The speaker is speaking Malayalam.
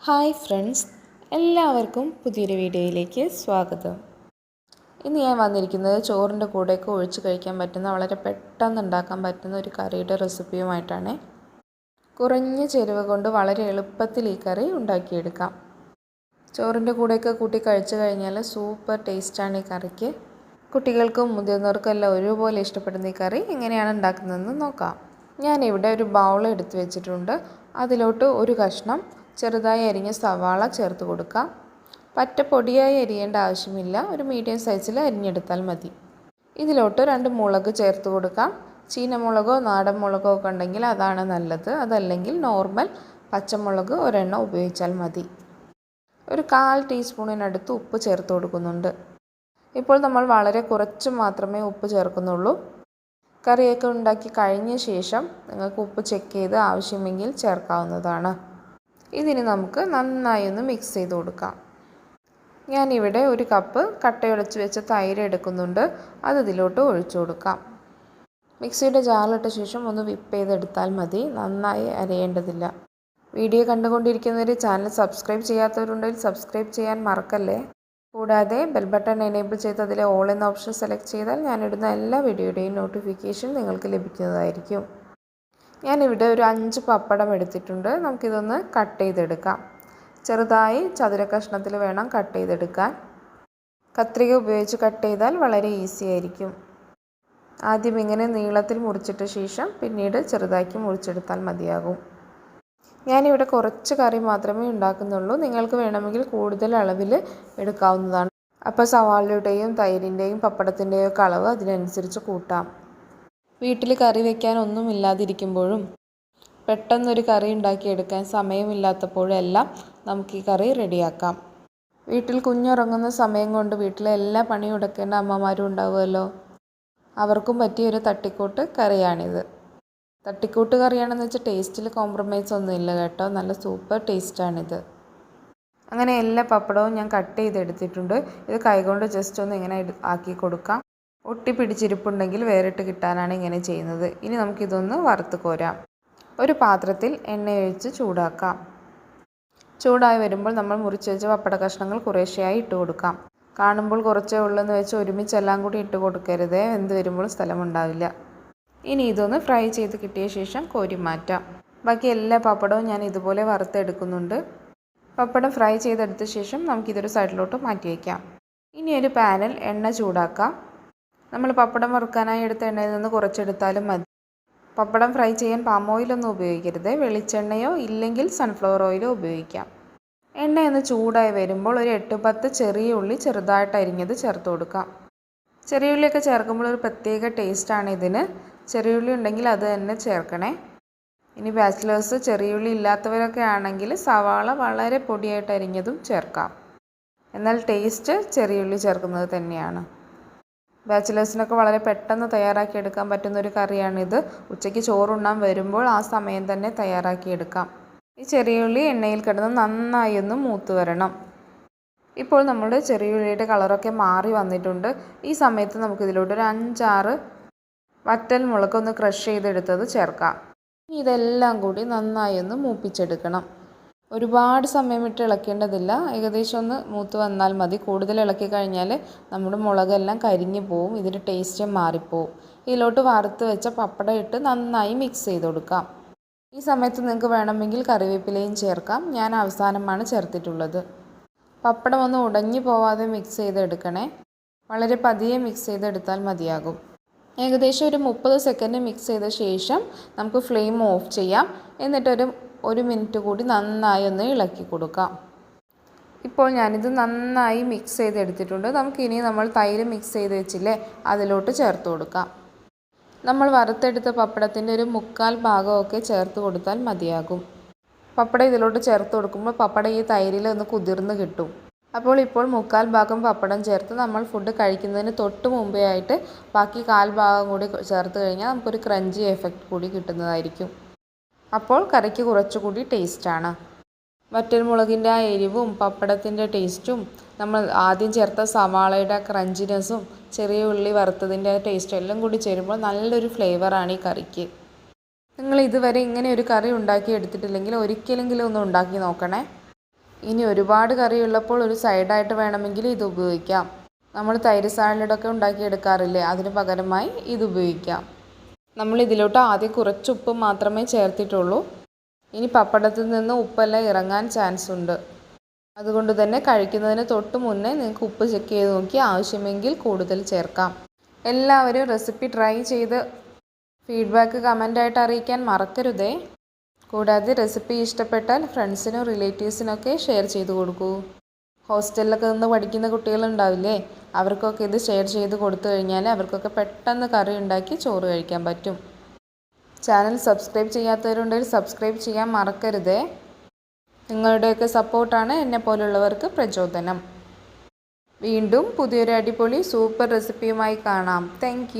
ഹായ് ഫ്രണ്ട്സ്, എല്ലാവർക്കും പുതിയൊരു വീഡിയോയിലേക്ക് സ്വാഗതം. ഇന്ന് ഞാൻ വന്നിരിക്കുന്നത് ചോറിൻ്റെ കൂടെയൊക്കെ ഒഴിച്ച് കഴിക്കാൻ പറ്റുന്ന വളരെ പെട്ടെന്ന് ഉണ്ടാക്കാൻ പറ്റുന്ന ഒരു കറിയുടെ റെസിപ്പിയുമായിട്ടാണ്. കുറഞ്ഞ ചേരുവ കൊണ്ട് വളരെ എളുപ്പത്തിൽ ഈ കറി ഉണ്ടാക്കിയെടുക്കാം. ചോറിൻ്റെ കൂടെയൊക്കെ കൂട്ടി കഴിച്ചു കഴിഞ്ഞാൽ സൂപ്പർ ടേസ്റ്റാണ് ഈ കറിക്ക്. കുട്ടികൾക്കും മുതിർന്നവർക്കും എല്ലാം ഒരുപോലെ ഇഷ്ടപ്പെടുന്ന ഈ കറി എങ്ങനെയാണ് ഉണ്ടാക്കുന്നതെന്ന് നോക്കാം. ഞാനിവിടെ ഒരു ബൗൾ എടുത്ത് വെച്ചിട്ടുണ്ട്. അതിലോട്ട് ഒരു കഷ്ണം ചെറുതായി അരിഞ്ഞ സവാള ചേർത്ത് കൊടുക്കാം. പറ്റ പൊടിയായി അരിയേണ്ട ആവശ്യമില്ല, ഒരു മീഡിയം സൈസിൽ അരിഞ്ഞെടുത്താൽ മതി. ഇതിലോട്ട് 2 മുളക് ചേർത്ത് കൊടുക്കാം. ചീനമുളകോ നാടൻ മുളകോ ഒക്കെ ഉണ്ടെങ്കിൽ അതാണ് നല്ലത്, അതല്ലെങ്കിൽ നോർമൽ പച്ചമുളക് ഒരെണ്ണം ഉപയോഗിച്ചാൽ മതി. ഒരു 1/4 ടീസ്പൂണിനടുത്ത് ഉപ്പ് ചേർത്ത് കൊടുക്കുന്നുണ്ട്. ഇപ്പോൾ നമ്മൾ വളരെ കുറച്ച് മാത്രമേ ഉപ്പ് ചേർക്കുന്നുള്ളൂ. കറിയൊക്കെ ഉണ്ടാക്കി കഴിഞ്ഞ ശേഷം നിങ്ങൾക്ക് ഉപ്പ് ചെക്ക് ചെയ്ത് ആവശ്യമെങ്കിൽ ചേർക്കാവുന്നതാണ്. ഇതിന് നമുക്ക് നന്നായി ഒന്ന് മിക്സ് ചെയ്ത് കൊടുക്കാം. ഞാനിവിടെ 1 കപ്പ് കട്ടയുടച്ച് വെച്ച തൈര് എടുക്കുന്നുണ്ട്. അത് ഇതിലോട്ട് ഒഴിച്ചു കൊടുക്കാം. മിക്സിയുടെ ജാറിലിട്ട ശേഷം ഒന്ന് വിപ്പ് ചെയ്തെടുത്താൽ മതി, നന്നായി അരയേണ്ടതില്ല. വീഡിയോ കണ്ടുകൊണ്ടിരിക്കുന്നവർ ചാനൽ സബ്സ്ക്രൈബ് ചെയ്യാത്തവരുണ്ടെങ്കിൽ സബ്സ്ക്രൈബ് ചെയ്യാൻ മറക്കല്ലേ. കൂടാതെ ബെൽ ബട്ടൺ എനേബിൾ ചെയ്ത് അതിലെ ഓൾ എന്ന ഓപ്ഷൻ സെലക്ട് ചെയ്താൽ ഞാനിടുന്ന എല്ലാ വീഡിയോയുടെയും നോട്ടിഫിക്കേഷൻ നിങ്ങൾക്ക് ലഭിക്കുന്നതായിരിക്കും. ഞാനിവിടെ ഒരു 5 പപ്പടം എടുത്തിട്ടുണ്ട്. നമുക്കിതൊന്ന് കട്ട് ചെയ്തെടുക്കാം. ചെറുതായി ചതുര കഷ്ണത്തിൽ വേണം കട്ട് ചെയ്തെടുക്കാൻ. കത്രിക ഉപയോഗിച്ച് കട്ട് ചെയ്താൽ വളരെ ഈസി ആയിരിക്കും. ആദ്യം ഇങ്ങനെ നീളത്തിൽ മുറിച്ചിട്ട ശേഷം പിന്നീട് ചെറുതാക്കി മുറിച്ചെടുത്താൽ മതിയാകും. ഞാനിവിടെ കുറച്ച് കറി മാത്രമേ ഉണ്ടാക്കുന്നുള്ളൂ. നിങ്ങൾക്ക് വേണമെങ്കിൽ കൂടുതൽ അളവിൽ എടുക്കാവുന്നതാണ്. അപ്പോൾ സവാളയുടെയും തൈരിൻ്റെയും പപ്പടത്തിൻ്റെയും ഒക്കെ അളവ് അതിനനുസരിച്ച് കൂട്ടാം. വീട്ടിൽ കറി വയ്ക്കാൻ ഒന്നും ഇല്ലാതിരിക്കുമ്പോഴും പെട്ടെന്നൊരു കറി ഉണ്ടാക്കിയെടുക്കാൻ സമയമില്ലാത്തപ്പോഴും എല്ലാം നമുക്ക് ഈ കറി റെഡിയാക്കാം. വീട്ടിൽ കുഞ്ഞുറങ്ങുന്ന സമയം കൊണ്ട് വീട്ടിലെ എല്ലാ പണിയും എടുക്കേണ്ട അമ്മമാരും ഉണ്ടാവുമല്ലോ. അവർക്കും പറ്റിയൊരു തട്ടിക്കൂട്ട് കറിയാണിത്. തട്ടിക്കൂട്ട് കറിയാണെന്ന് വെച്ചാൽ ടേസ്റ്റിൽ കോംപ്രമൈസ് ഒന്നുമില്ല കേട്ടോ, നല്ല സൂപ്പർ ടേസ്റ്റാണിത്. അങ്ങനെ എല്ലാ പപ്പടവും ഞാൻ കട്ട് ചെയ്തെടുത്തിട്ടുണ്ട്. ഇത് കൈകൊണ്ട് ജസ്റ്റ് ഒന്ന് ഇങ്ങനെ ആക്കി കൊടുക്കാം. ഒട്ടി പിടിച്ചിരിപ്പുണ്ടെങ്കിൽ വേറിട്ട് കിട്ടാനാണ് ഇങ്ങനെ ചെയ്യുന്നത്. ഇനി നമുക്കിതൊന്ന് വറുത്ത് കോരാം. ഒരു പാത്രത്തിൽ എണ്ണയൊഴിച്ച് ചൂടാക്കാം. ചൂടായി വരുമ്പോൾ നമ്മൾ മുറിച്ച് വെച്ച പപ്പട കഷ്ണങ്ങൾ കുറേശ്ശെയായി ഇട്ട് കൊടുക്കാം. കാണുമ്പോൾ കുറച്ചേ ഉള്ളെന്ന് വെച്ച് ഒരുമിച്ചെല്ലാം കൂടി ഇട്ട് കൊടുക്കരുത്, വെന്ത് വരുമ്പോൾ സ്ഥലമുണ്ടാവില്ല. ഇനി ഇതൊന്ന് ഫ്രൈ ചെയ്ത് കിട്ടിയ ശേഷം കോരി മാറ്റാം. ബാക്കി എല്ലാ പപ്പടവും ഞാൻ ഇതുപോലെ വറുത്തെടുക്കുന്നുണ്ട്. പപ്പടം ഫ്രൈ ചെയ്തെടുത്ത ശേഷം നമുക്കിതൊരു സൈഡിലോട്ട് മാറ്റി വയ്ക്കാം. ഇനി ഒരു പാനിൽ എണ്ണ ചൂടാക്കാം. നമ്മൾ പപ്പടം വറുക്കാനായി എടുത്ത എണ്ണയിൽ നിന്ന് കുറച്ചെടുത്താലും മതി. പപ്പടം ഫ്രൈ ചെയ്യാൻ പാം ഓയിലൊന്നും ഉപയോഗിക്കരുത്, വെളിച്ചെണ്ണയോ ഇല്ലെങ്കിൽ സൺഫ്ലവർ ഓയിലോ ഉപയോഗിക്കാം. എണ്ണയൊന്ന് ചൂടായി വരുമ്പോൾ ഒരു 8-10 ചെറിയ ഉള്ളി ചെറുതായിട്ട് അരിഞ്ഞത് ചേർത്ത് കൊടുക്കാം. ചെറിയ ഉള്ളിയൊക്കെ ചേർക്കുമ്പോൾ ഒരു പ്രത്യേക ടേസ്റ്റാണ് ഇതിന്. ചെറിയ ഉള്ളി ഉണ്ടെങ്കിൽ അത് തന്നെ ചേർക്കണേ. ഇനി ബാച്ചിലേഴ്സ് ചെറിയ ഉള്ളി ഇല്ലാത്തവരൊക്കെ ആണെങ്കിൽ സവാള വളരെ പൊടിയായിട്ട് അരിഞ്ഞതും ചേർക്കാം. എന്നാൽ ടേസ്റ്റ് ചെറിയ ഉള്ളി ചേർക്കുന്നത് തന്നെയാണ്. ബാച്ചിലേഴ്സിനൊക്കെ വളരെ പെട്ടെന്ന് തയ്യാറാക്കിയെടുക്കാൻ പറ്റുന്നൊരു കറിയാണിത്. ഉച്ചയ്ക്ക് ചോറുണ്ണാൻ വരുമ്പോൾ ആ സമയം തന്നെ തയ്യാറാക്കിയെടുക്കാം. ഈ ചെറിയ ഉള്ളി എണ്ണയിൽ കിടന്ന് നന്നായി ഒന്ന് മൂത്ത് വരണം. ഇപ്പോൾ നമ്മുടെ ചെറിയ ഉള്ളിയുടെ കളറൊക്കെ മാറി വന്നിട്ടുണ്ട്. ഈ സമയത്ത് നമുക്കിതിലോട്ട് ഒരു 5-6 വറ്റൽ മുളക് ഒന്ന് ക്രഷ് ചെയ്തെടുത്തത് ചേർക്കാം. ഇനി ഇതെല്ലാം കൂടി നന്നായി ഒന്ന് മൂപ്പിച്ചെടുക്കണം. ഒരുപാട് സമയമിട്ട് ഇളക്കേണ്ടതില്ല, ഏകദേശം ഒന്ന് മൂത്ത് വന്നാൽ മതി. കൂടുതൽ ഇളക്കി കഴിഞ്ഞാൽ നമ്മുടെ മുളകെല്ലാം കരിഞ്ഞു പോവും, ഇതിൻ്റെ ടേസ്റ്റ് മാറിപ്പോവും. ഇതിലോട്ട് വറുത്ത് വെച്ച പപ്പടം ഇട്ട് നന്നായി മിക്സ് ചെയ്ത് കൊടുക്കാം. ഈ സമയത്ത് നിങ്ങൾക്ക് വേണമെങ്കിൽ കറിവേപ്പിലയും ചേർക്കാം. ഞാൻ അവസാനമാണ് ചേർത്തിട്ടുള്ളത്. പപ്പടം ഒന്ന് ഉടഞ്ഞു പോവാതെ മിക്സ് ചെയ്തെടുക്കണേ. വളരെ പതിയെ മിക്സ് ചെയ്തെടുത്താൽ മതിയാകും. ഏകദേശം ഒരു 30 സെക്കൻഡ് മിക്സ് ചെയ്ത ശേഷം നമുക്ക് ഫ്ലെയിം ഓഫ് ചെയ്യാം. എന്നിട്ടൊരു 1 മിനിറ്റ് കൂടി നന്നായി ഒന്ന് ഇളക്കി കൊടുക്കാം. ഇപ്പോൾ ഞാനിത് നന്നായി മിക്സ് ചെയ്തെടുത്തിട്ടുണ്ട്. നമുക്കിനി നമ്മൾ തൈര് മിക്സ് ചെയ്ത് വെച്ചില്ലേ, അതിലോട്ട് ചേർത്ത് കൊടുക്കാം. നമ്മൾ വറുത്തെടുത്ത പപ്പടത്തിൻ്റെ ഒരു 1/4 ഭാഗമൊക്കെ ചേർത്ത് കൊടുത്താൽ മതിയാകും. പപ്പടം ഇതിലോട്ട് ചേർത്ത് കൊടുക്കുമ്പോൾ പപ്പടം ഈ തൈരിൽ ഒന്ന് കുതിർന്ന് കിട്ടും. അപ്പോൾ 1/4 ഭാഗം പപ്പടം ചേർത്ത് നമ്മൾ ഫുഡ് കഴിക്കുന്നതിന് തൊട്ട് മുമ്പേ ആയിട്ട് ബാക്കി 1/4 ഭാഗം കൂടി ചേർത്ത് കഴിഞ്ഞാൽ നമുക്കൊരു ക്രഞ്ചി എഫക്റ്റ് കൂടി കിട്ടുന്നതായിരിക്കും. അപ്പോൾ കറിക്ക് കുറച്ചുകൂടി ടേസ്റ്റാണ്. വറ്റൽമുളകിൻ്റെ ആ എരിവും പപ്പടത്തിൻ്റെ ടേസ്റ്റും നമ്മൾ ആദ്യം ചേർത്ത സവാളയുടെ ക്രഞ്ചിനെസ്സും ചെറിയ ഉള്ളി വറുത്തതിൻ്റെ ടേസ്റ്റും എല്ലാം കൂടി ചേരുമ്പോൾ നല്ലൊരു ഫ്ലേവറാണ് ഈ കറിക്ക്. നിങ്ങൾ ഇതുവരെ ഇങ്ങനെ ഒരു കറി ഉണ്ടാക്കി എടുത്തിട്ടില്ലെങ്കിൽ ഒരിക്കലെങ്കിലും ഒന്ന് ഉണ്ടാക്കി നോക്കണേ. ഇനി ഒരുപാട് കറി ഉള്ളപ്പോൾ ഒരു സൈഡായിട്ട് വേണമെങ്കിൽ ഇത് ഉപയോഗിക്കാം. നമ്മൾ തൈര് സാലഡൊക്കെ ഉണ്ടാക്കിയെടുക്കാറില്ലേ, അതിന് പകരമായി ഇത് ഉപയോഗിക്കാം. നമ്മൾ ഇതിലോട്ട് ആദ്യം കുറച്ച് ഉപ്പ് മാത്രമേ ചേർത്തിട്ടുള്ളൂ. ഇനി പപ്പടത്തിൽ നിന്ന് ഉപ്പെല്ലാം ഇറങ്ങാൻ ചാൻസ് ഉണ്ട്. അതുകൊണ്ട് തന്നെ കഴിക്കുന്നതിന് തൊട്ട് മുന്നേ നിങ്ങൾക്ക് ഉപ്പ് ചെക്ക് ചെയ്ത് നോക്കി ആവശ്യമെങ്കിൽ കൂടുതൽ ചേർക്കാം. എല്ലാവരും റെസിപ്പി ട്രൈ ചെയ്ത് ഫീഡ്ബാക്ക് കമൻ്റായിട്ട് അറിയിക്കാൻ മറക്കരുതേ. കൂടാതെ റെസിപ്പി ഇഷ്ടപ്പെട്ടാൽ ഫ്രണ്ട്സിനും റിലേറ്റീവ്സിനൊക്കെ ഷെയർ ചെയ്ത് കൊടുക്കൂ. ഹോസ്റ്റലിലൊക്കെ നിന്ന് പഠിക്കുന്ന കുട്ടികളുണ്ടാവില്ലേ, അവർക്കൊക്കെ ഇത് ഷെയർ ചെയ്ത് കൊടുത്തു കഴിഞ്ഞാൽ അവർക്കൊക്കെ പെട്ടെന്ന് കറി ഉണ്ടാക്കി ചോറ് കഴിക്കാൻ പറ്റും. ചാനൽ സബ്സ്ക്രൈബ് ചെയ്യാത്തവരുണ്ടെങ്കിൽ സബ്സ്ക്രൈബ് ചെയ്യാൻ മറക്കരുതേ. നിങ്ങളുടെയൊക്കെ സപ്പോർട്ടാണ് എന്നെപ്പോലുള്ളവർക്ക് പ്രചോദനം. വീണ്ടും പുതിയൊരു അടിപൊളി സൂപ്പർ റെസിപ്പിയുമായി കാണാം. താങ്ക്